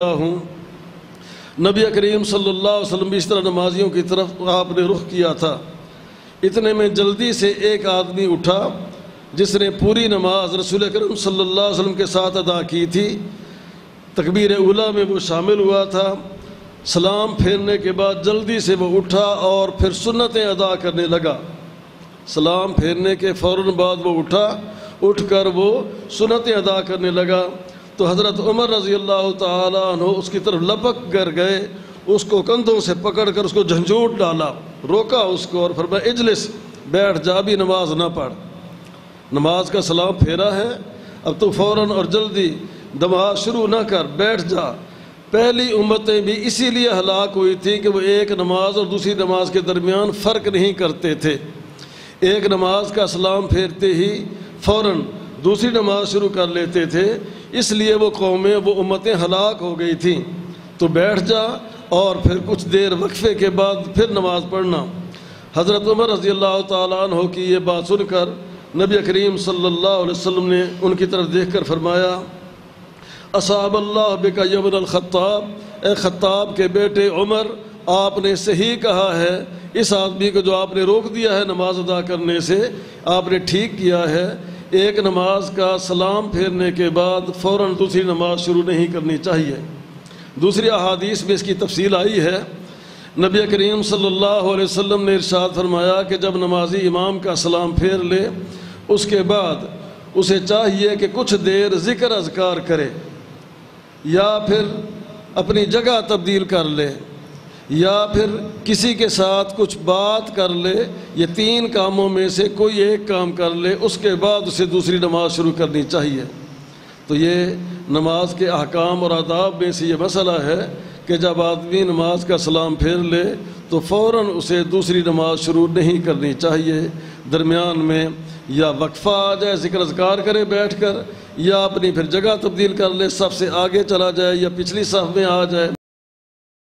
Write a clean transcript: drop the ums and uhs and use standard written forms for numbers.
ہوں۔ نبی کریم صلی اللہ علیہ وسلم بھی اس طرح نمازیوں کی طرف آپ نے رخ کیا تھا۔ اتنے میں جلدی سے ایک آدمی اٹھا جس نے پوری نماز رسول کریم صلی اللہ علیہ وسلم کے ساتھ ادا کی تھی۔ تکبیر اولیٰ میں وہ شامل ہوا تھا۔ سلام پھیرنے کے بعد جلدی سے وہ اٹھا اور پھر سنتیں ادا کرنے لگا۔ سلام پھیرنے کے فوراً بعد وہ اٹھ کر وہ سنتیں ادا کرنے لگا تو حضرت عمر رضی اللہ تعالیٰ عنہ اس کی طرف لپک کر گئے، اس کو کندھوں سے پکڑ کر اس کو جھنجھوڑ ڈالا، روکا اس کو اور فرمایا اجلس، بیٹھ جا، بھی نماز نہ پڑھ، نماز کا سلام پھیرا ہے، اب تو فوراً اور جلدی نماز شروع نہ کر، بیٹھ جا۔ پہلی امتیں بھی اسی لیے ہلاک ہوئی تھیں کہ وہ ایک نماز اور دوسری نماز کے درمیان فرق نہیں کرتے تھے۔ ایک نماز کا سلام پھیرتے ہی فوراً دوسری نماز شروع کر لیتے تھے، اس لیے وہ قومیں، وہ امتیں ہلاک ہو گئی تھیں۔ تو بیٹھ جا اور پھر کچھ دیر وقفے کے بعد پھر نماز پڑھنا۔ حضرت عمر رضی اللہ تعالیٰ عنہ کی یہ بات سن کر نبی کریم صلی اللہ علیہ وسلم نے ان کی طرف دیکھ کر فرمایا اصاب اللہ بک یا ابن الخطاب، اے خطاب کے بیٹے عمر، آپ نے صحیح کہا ہے، اس آدمی کو جو آپ نے روک دیا ہے نماز ادا کرنے سے، آپ نے ٹھیک کیا ہے۔ ایک نماز کا سلام پھیرنے کے بعد فوراً دوسری نماز شروع نہیں کرنی چاہیے۔ دوسری احادیث میں اس کی تفصیل آئی ہے۔ نبی کریم صلی اللہ علیہ وسلم نے ارشاد فرمایا کہ جب نمازی امام کا سلام پھیر لے، اس کے بعد اسے چاہیے کہ کچھ دیر ذکر اذکار کرے، یا پھر اپنی جگہ تبدیل کر لے، یا پھر کسی کے ساتھ کچھ بات کر لے۔ یہ تین کاموں میں سے کوئی ایک کام کر لے، اس کے بعد اسے دوسری نماز شروع کرنی چاہیے۔ تو یہ نماز کے احکام اور آداب میں سے یہ مسئلہ ہے کہ جب آدمی نماز کا سلام پھیر لے تو فوراً اسے دوسری نماز شروع نہیں کرنی چاہیے، درمیان میں یا وقفہ آ جائے، ذکر اذکار کرے بیٹھ کر، یا اپنی پھر جگہ تبدیل کر لے، صف سے آگے چلا جائے یا پچھلی صف میں آ جائے۔